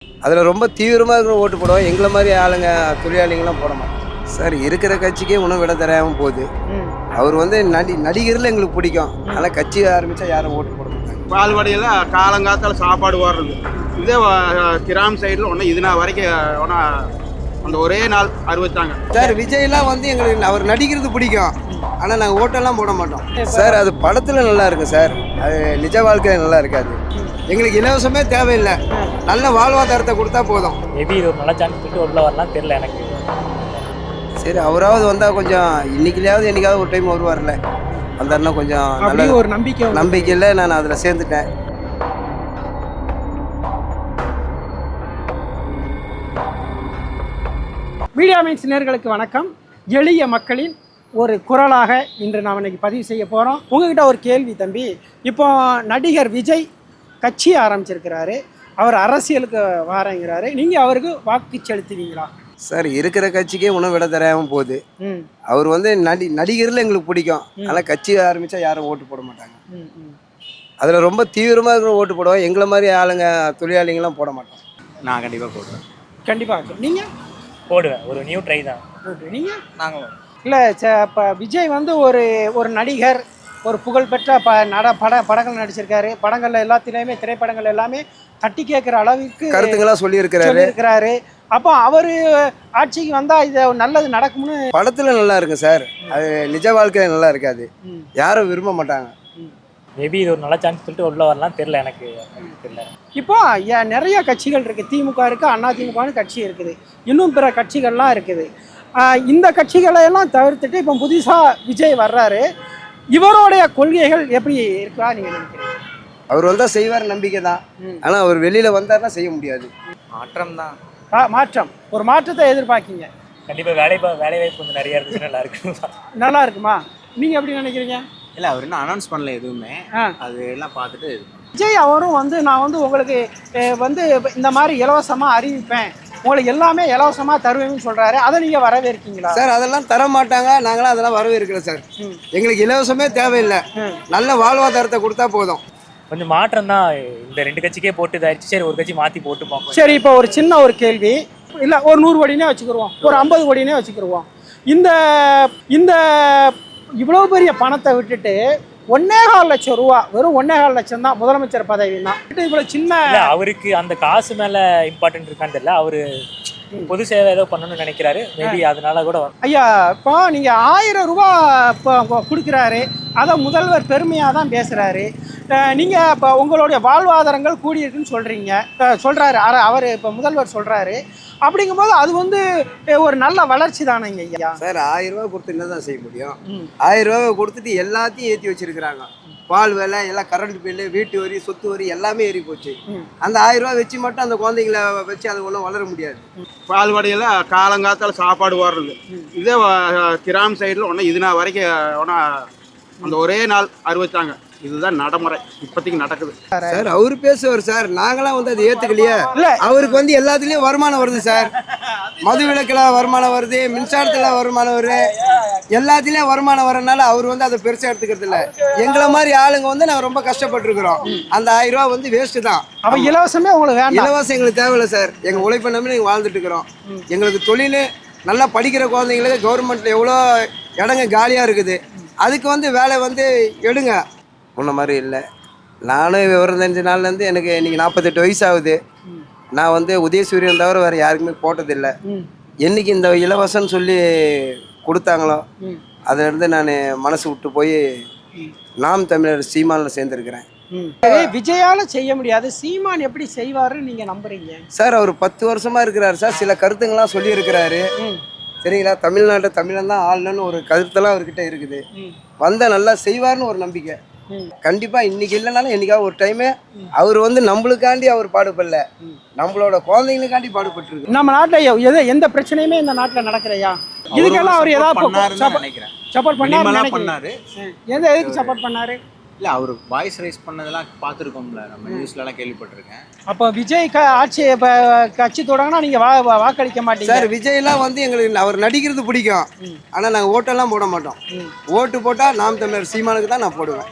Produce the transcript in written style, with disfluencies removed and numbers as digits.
அதில் ரொம்ப தீவிரமாக இருக்கிற ஓட்டு போடுவோம். எங்களை மாதிரி ஆளுங்க தொழிலாளிங்களாம் போட மாட்டோம் சார். இருக்கிற கட்சிக்கே உணவு விட தராமல் போகுது. அவர் வந்து நடிகரில் எங்களுக்கு பிடிக்கும். அதனால் கட்சி ஆரம்பித்தா யாரும் ஓட்டு போட மாட்டாங்க. பால்வாடியில் காலங்காலத்தில் சாப்பாடு வர்றது இதே கிராம சைடில் ஒன்று இதுனா வரைக்கும் ஒன்றா அந்த ஒரே நாள் அறிவிச்சாங்க சார். விஜய்லாம் வந்து எங்களுக்கு அவர் நடிக்கிறது பிடிக்கும். ஆனால் நாங்கள் ஓட்டெல்லாம் போட மாட்டோம் சார். அது படத்தில் நல்லா இருக்கும் சார். அது நிஜ வாழ்க்கையில் நல்லா இருக்காது. எங்களுக்கு இலவசமே தேவையில்லை. நல்ல வாழ்வாதாரத்தை கொடுத்தா போதும். மேபி இது ஒரு நல்ல சான்ஸ் சொல்லிட்டு உள்ள வரலாம் தெரியல எனக்கு. சரி, அவராவது வந்தால் கொஞ்சம் இன்னைக்குலையாவது என்னைக்காவது ஒரு டைம் வருவார்ல. வந்தாருன்னா கொஞ்சம் நல்ல ஒரு நம்பிக்கையில் நான் அதில் சேர்ந்துட்டேன். மீடியா மைன்ஸ் நேயர்களுக்கு வணக்கம். எளிய மக்களின் ஒரு குரலாக இன்று நாம் இன்னைக்கு பதிவு செய்ய போகிறோம். உங்ககிட்ட ஒரு கேள்வி தம்பி. இப்போ நடிகர் விஜய் கட்சி ஆரம்பிச்சிருக்கிறாரு, அவர் அரசியலுக்கு வாரங்கிறாரு. நீங்கள் அவருக்கு வாக்கு செலுத்துவீங்களா? சார், இருக்கிற கட்சிக்கே உணவு விட தராமல் போகுது. அவர் வந்து நடிகரில் எங்களுக்கு பிடிக்கும். ஆனால் கட்சி ஆரம்பித்தா யாரும் ஓட்டு போட மாட்டாங்க. அதில் ரொம்ப தீவிரமாக இருக்கிற ஓட்டு போடுவோம். எங்களை மாதிரி ஆளுங்க தொழிலாளிங்களாம் போட மாட்டோம். நான் கண்டிப்பாக போடுவேன். கண்டிப்பாக. நீங்கள் போடுவேன். ஒரு நியூ ட்ரை தான். நீங்கள் நாங்களும் இல்லை. இப்போ விஜய் வந்து ஒரு நடிகர், ஒரு புகழ்பெற்ற படங்கள் நடிச்சிருக்காரு. படங்கள் எல்லாத்திலையுமே, திரைப்படங்கள் எல்லாமே தட்டி கேட்குற அளவிற்கு கருத்துங்களாம் சொல்லியிருக்கிறாரு. அப்போ அவர் ஆட்சிக்கு வந்தால் இது நல்லது நடக்கும்னு படத்தில் நல்லா இருக்கும் சார். அது நிஜ வாழ்க்கையில் நல்லா இருக்காது. யாரும் விரும்ப மாட்டாங்க. மேபி இது ஒரு நல்ல சான்ஸ் சொல்லிட்டு உள்ள வரலாம் தெரியல எனக்கு. தெரியல. இப்போ நிறைய கட்சிகள் இருக்குது. திமுக இருக்குது, அண்ணா திமுகன்னு கட்சி இருக்குது, இன்னும் பிற கட்சிகள்லாம் இருக்குது. இந்த கட்சிகளையெல்லாம் தவிர்த்துட்டு இப்போ புதுசாக விஜய் வர்றாரு. இவருடைய கொள்கைகள் எப்படி இருக்கா நீங்கள் நினைக்கிறீங்க? அவர் வந்தால் செய்வார், நம்பிக்கை தான். ஆனால் அவர் வெளியில் வந்தார்னா செய்ய முடியாது. மாற்றம் தான். மாற்றம், ஒரு மாற்றத்தை எதிர்பார்க்கிங்க. கண்டிப்பாக வேலை வாய்ப்பு கொஞ்சம் நிறைய இருந்துச்சு. நல்லா இருக்கு. நல்லா இருக்குமா? நீங்கள் எப்படி நினைக்கிறீங்க? இல்லை, அவர் இன்னும் அனௌன்ஸ் பண்ணல எதுவுமே. அது எல்லாம் பார்த்துட்டு விஜய் அவரும் வந்து நான் வந்து உங்களுக்கு வந்து இந்த மாதிரி இலவசமாக அறிவிப்பேன், உங்களுக்கு எல்லாமே இலவசமாக தருவேன்னு சொல்கிறாரு. அதை நீங்கள் வரவேற்கீங்களா? சார், அதெல்லாம் தர மாட்டாங்க. நாங்களாம் அதெல்லாம் வரவேற்கிறோம் சார். எங்களுக்கு இலவசமே தேவையில்லை. நல்ல வாழ்வாதாரத்தை கொடுத்தா போதும். கொஞ்சம் மாற்றம் தான். இந்த ரெண்டு கட்சிக்கே போட்டு இதாகிடுச்சு. சரி, ஒரு கட்சி மாற்றி போட்டு பார்ப்போம். சரி, இப்போ ஒரு சின்ன ஒரு கேள்வி. இல்லை, ஒரு 100 கோடினே வச்சுக்கிடுவோம், ஒரு 50 கோடினே வச்சுக்கிடுவோம். இந்த இந்த இவ்வளோ பெரிய பணத்தை விட்டுட்டு 1.25 லட்சம் ரூபா, வெறும் 1.25 லட்சம் தான் முதலமைச்சர் பதவின்னா, இவ்வளோ சின்ன அவருக்கு அந்த காசு மேலே இம்பார்ட்டன்ட் இருக்கான்னு தெரியல. அவர் பொது சேவை ஏதோ பண்ணணும்னு நினைக்கிறாரு. மேபி அதனால கூட. ஐயா, இப்போ நீங்கள் 1000 ரூபா இப்போ கொடுக்குறாரு, அதை முதல்வர் பெருமையாக தான் பேசுகிறாரு. நீங்கள் இப்போ உங்களுடைய வாழ்வாதாரங்கள் கூடியிருக்குன்னு சொல்கிறாரு அவர். இப்போ முதல்வர் சொல்கிறாரு. அப்படிங்கும்போது அது வந்து ஒரு நல்ல வளர்ச்சி தானேங்க ஐயா. சார், 1000 ரூபா கொடுத்து என்ன தான் செய்ய முடியும்? 1000 ரூபாவை கொடுத்துட்டு எல்லாத்தையும் ஏற்றி வச்சிருக்கிறாங்க. பால் விலை, எல்லாம் கரண்ட் பில்லு, வீட்டு வரி, சொத்து வரி எல்லாமே ஏறி போச்சு. அந்த 1000 ரூபா வச்சு மட்டும் அந்த குழந்தைங்களை வச்சு அது ஒன்றும் வளர முடியாது. பால்வாடியில் காலங்காலத்தில் சாப்பாடு வர்றது இதே கிராம சைடில் ஒன்று இதுனா வரைக்கும் ஒன்றா அந்த ஒரே நாள் அறிவிச்சாங்க. இதுதான் நடைமுறை இப்போதைக்கு நடக்குது. சார், அவரு பேசுவார் சார். நாங்களாம் வந்து அதை ஏற்றுக்கலையே. அவருக்கு வந்து எல்லாத்துலேயும் வருமானம் வருது சார். மது விலக்கில் வருமானம் வருது, மின்சாரத்தில் வருமானம் வருது, எல்லாத்துலேயும் வருமானம் வரனால அவர் வந்து அதை பெருசாக எடுத்துக்கிறது இல்லை. எங்களை மாதிரி ஆளுங்க வந்து நாங்கள் ரொம்ப கஷ்டப்பட்டுருக்குறோம். அந்த 1000 ரூபா வந்து வேஸ்ட்டு தான். அப்போ இலவசமே உங்களுக்கு வேண்டாம்? இலவசம் எங்களுக்கு தேவையில்லை சார். எங்கள் உழைப்பை நம்பி நாங்கள் வாழ்ந்துட்டு இருக்கிறோம். எங்களுக்கு தொழில், நல்லா படிக்கிற குழந்தைங்களுக்கு கவர்மெண்ட்டில் எவ்வளோ இடங்க காலியாக இருக்குது. அதுக்கு வந்து வேலை வந்து எடுங்க. முன்ன மாதிரி இல்லை. நானும் விவரம் தெரிஞ்ச நாள்லேருந்து எனக்கு இன்றைக்கி 48 வயசு ஆகுது. நான் வந்து உதயசூரியன் தவிர வேறு யாருக்குமே போட்டதில்லை. என்றைக்கு இந்த இலவசம்னு சொல்லி கொடுத்தாங்களோ அதிலிருந்து நான் மனசு விட்டு போய் நாம் தமிழர் சீமானில் சேர்ந்துருக்கிறேன். விஜயால செய்ய முடியாது, சீமான் எப்படி செய்வாருன்னு நீங்கள் நம்புறீங்க? சார், அவர் 10 வருஷமாக இருக்கிறார் சார். சில கருத்துங்கள்லாம் சொல்லியிருக்கிறாரு. சரிங்களா? தமிழ்நாட்டை தமிழன் தான் ஆளணும்னு ஒரு கருத்தெல்லாம் அவர்கிட்ட இருக்குது. வந்தால் நல்லா செய்வார்னு ஒரு நம்பிக்கை. கண்டிப்பாக இன்னைக்கு இல்லைனாலும் என்னைக்காவது ஒரு டைமு அவர் வந்து நம்மளுக்காண்டி அவர் பாடுபடல, நம்மளோட குழந்தைங்களுக்காண்டி பாடுபட்டுருக்கு. நம்ம நாட்டில் எந்த பிரச்சனையுமே இந்த நாட்டில் நடக்கிறையா? இதுக்கெல்லாம் அவர் ஏதாவது சப்போர்ட் பண்ணாரு? எதுக்கு சப்போர்ட் பண்ணாரு? இல்லை, அவர் வாய்ஸ் ரைஸ் பண்ணதெல்லாம் பார்த்துருக்கோம்ல, நம்ம நியூஸ்லலாம் கேள்விப்பட்டிருக்கேன். அப்போ விஜய் ஆட்சி கட்சி தொடங்கினா நீங்கள் வாக்களிக்க மாட்டீங்க? சார், விஜய்லாம் வந்து எங்களுக்கு அவர் நடிக்கிறது பிடிக்கும். ஆனால் நாங்கள் ஓட்டெல்லாம் போட மாட்டோம். ஓட்டு போட்டால் நாம் தமிழர் சீமானுக்கு தான் நான் போடுவேன்.